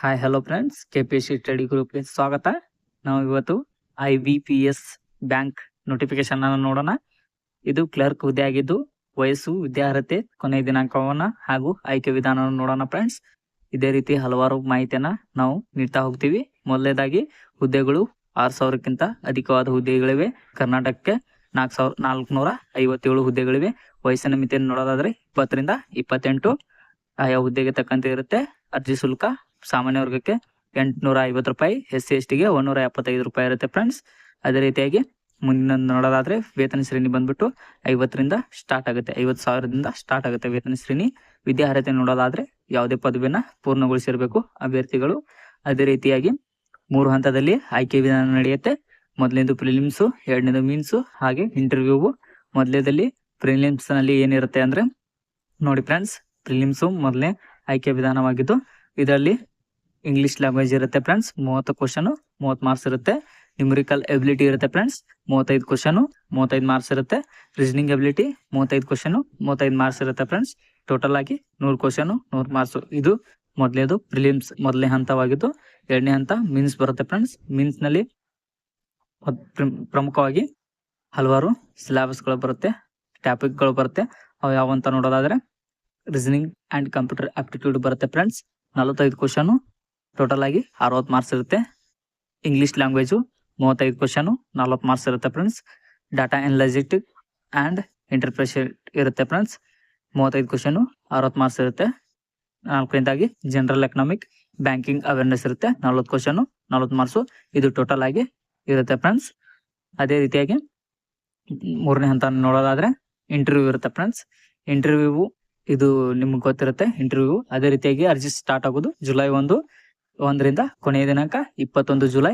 Hi hello friends, KPSC study ಗ್ರೂಪ್ಗೆ ಸ್ವಾಗತ. ನಾವು ಇವತ್ತು IBPS ಬ್ಯಾಂಕ್ ನೋಟಿಫಿಕೇಶನ್ ಅನ್ನು ನೋಡೋಣ. ಇದು ಕ್ಲರ್ಕ್ ಹುದ್ದೆ ಆಗಿದ್ದು ವಯಸ್ಸು, ವಿದ್ಯಾರ್ಹತೆ, ಕೊನೆಯ ದಿನಾಂಕವನ್ನ ಹಾಗೂ ಆಯ್ಕೆ ವಿಧಾನವನ್ನು ನೋಡೋಣ ಫ್ರೆಂಡ್ಸ್. ಇದೇ ರೀತಿ ಹಲವಾರು ಮಾಹಿತಿಯನ್ನ ನಾವು ನೀಡ್ತಾ ಹೋಗ್ತೀವಿ. ಮೊದಲನೇದಾಗಿ ಹುದ್ದೆಗಳು 6,000ಕ್ಕಿಂತ ಅಧಿಕವಾದ ಹುದ್ದೆಗಳಿವೆ. ಕರ್ನಾಟಕಕ್ಕೆ 4,457 ಹುದ್ದೆಗಳಿವೆ. ವಯಸ್ಸಿನ ಮಿತಿಯನ್ನು ನೋಡೋದಾದ್ರೆ 20 ರಿಂದ 28 ಆಯಾ ಹುದ್ದೆಗೆ ತಕ್ಕಂತೆ ಇರುತ್ತೆ. ಅರ್ಜಿ ಶುಲ್ಕ ಸಾಮಾನ್ಯ ವರ್ಗಕ್ಕೆ 850 ರೂಪಾಯಿ, SC ST ಗೆ 175 ರೂಪಾಯಿ ಇರುತ್ತೆ ಫ್ರೆಂಡ್ಸ್. ಅದೇ ರೀತಿಯಾಗಿ ಮುಂದಿನ ನೋಡೋದಾದ್ರೆ ವೇತನ ಶ್ರೇಣಿ ಬಂದ್ಬಿಟ್ಟು 50 ರಿಂದ ಸ್ಟಾರ್ಟ್ ಆಗುತ್ತೆ, 50,000ದಿಂದ ಸ್ಟಾರ್ಟ್ ಆಗುತ್ತೆ ವೇತನ ಶ್ರೇಣಿ. ವಿದ್ಯಾರ್ಹತೆ ನೋಡೋದಾದ್ರೆ ಯಾವುದೇ ಪದವಿಯನ್ನ ಪೂರ್ಣಗೊಳಿಸಿರಬೇಕು ಅಭ್ಯರ್ಥಿಗಳು. ಅದೇ ರೀತಿಯಾಗಿ 3 ಹಂತದಲ್ಲಿ ಆಯ್ಕೆ ವಿಧಾನ ನಡೆಯುತ್ತೆ. ಮೊದಲನೇದು ಪ್ರಿಲಿಮ್ಸು, ಎರಡನೇದು ಮೀನ್ಸು, ಹಾಗೆ ಇಂಟರ್ವ್ಯೂವು. ಮೊದಲನೇದಲ್ಲಿ ಪ್ರಿಲಿಮ್ಸ್ ನಲ್ಲಿ ಏನಿರುತ್ತೆ ಅಂದ್ರೆ ನೋಡಿ ಫ್ರೆಂಡ್ಸ್, ಪ್ರಿಲಿಮ್ಸು ಮೊದಲನೇ ಆಯ್ಕೆ ವಿಧಾನವಾಗಿದ್ದು ಇದರಲ್ಲಿ ಇಂಗ್ಲಿಷ್ ಲ್ಯಾಂಗ್ವೇಜ್ ಇರುತ್ತೆ ಫ್ರೆಂಡ್ಸ್. 30 ಕ್ವಶನ್, 30 ಮಾರ್ಕ್ಸ್ ಇರುತ್ತೆ. ನ್ಯೂಮರಿಕಲ್ ಎಬಿಲಿಟಿ ಇರುತ್ತೆ ಫ್ರೆಂಡ್ಸ್, 35 ಕ್ವಶನ್, 35 ಮಾರ್ಕ್ಸ್ ಇರುತ್ತೆ. ರೀಸನಿಂಗ್ ಎಬಿಲಿಟಿ 35 ಕ್ವಶನ್, 35 ಮಾರ್ಕ್ಸ್ ಇರುತ್ತೆ ಫ್ರೆಂಡ್ಸ್. ಟೋಟಲ್ ಆಗಿ 100 ಕ್ವಶನ್, 100 ಮಾರ್ಕ್ಸ್. ಇದು ಮೊದಲನೇದು ಪ್ರಿಲಿಮ್ಸ್ ಮೊದಲನೇ ಹಂತವಾಗಿದ್ದು. ಎರಡನೇ ಹಂತ ಮೀನ್ಸ್ ಬರುತ್ತೆ ಫ್ರೆಂಡ್ಸ್. ಮೀನ್ಸ್ ನಲ್ಲಿ ಪ್ರಮುಖವಾಗಿ ಹಲವಾರು ಸಿಲೆಬಸ್ಗಳು ಬರುತ್ತೆ, ಟಾಪಿಕ್ಗಳು ಬರುತ್ತೆ. ಅವು ಯಾವ ಅಂತ ನೋಡೋದಾದ್ರೆ ರೀಸನಿಂಗ್ ಅಂಡ್ ಕಂಪ್ಯೂಟರ್ ಆಪ್ಟಿಟ್ಯೂಡ್ ಬರುತ್ತೆ ಫ್ರೆಂಡ್ಸ್. 45 ಕ್ವಶನ್, ಟೋಟಲ್ ಆಗಿ 60 ಮಾರ್ಕ್ಸ್ ಇರುತ್ತೆ. ಇಂಗ್ಲಿಷ್ ಲ್ಯಾಂಗ್ವೇಜು 35 ಕ್ವಶನ್, 40 ಮಾರ್ಕ್ಸ್ ಇರುತ್ತೆ friends. Data analytics and interpretation ಇರುತ್ತೆ ಫ್ರೆಂಡ್ಸ್, 35 ಕ್ವಶನ್, 60 ಮಾರ್ಕ್ಸ್ ಇರುತ್ತೆ. ನಾಲ್ಕನೇದಾಗಿ ಜನರಲ್ ಎಕನಾಮಿಕ್ ಬ್ಯಾಂಕಿಂಗ್ ಅವೇರ್ನೆಸ್ ಇರುತ್ತೆ, 40 ಕ್ವಶನ್, 40 ಮಾರ್ಕ್ಸು. ಇದು ಟೋಟಲ್ ಆಗಿ ಇರುತ್ತೆ ಫ್ರೆಂಡ್ಸ್. ಅದೇ ರೀತಿಯಾಗಿ ಮೂರನೇ ಹಂತ ನೋಡೋದಾದ್ರೆ ಇಂಟರ್ವ್ಯೂ ಇರುತ್ತೆ ಫ್ರೆಂಡ್ಸ್. ಇಂಟರ್ವ್ಯೂ ಇದು ನಿಮ್ಗೆ ಗೊತ್ತಿರುತ್ತೆ ಇಂಟರ್ವ್ಯೂ. ಅದೇ ರೀತಿಯಾಗಿ ಅರ್ಜಿ ಸ್ಟಾರ್ಟ್ ಆಗೋದು ಜುಲೈ 1 ರಿಂದ ಕೊನೆಯ ದಿನಾಂಕ 21 ಜುಲೈ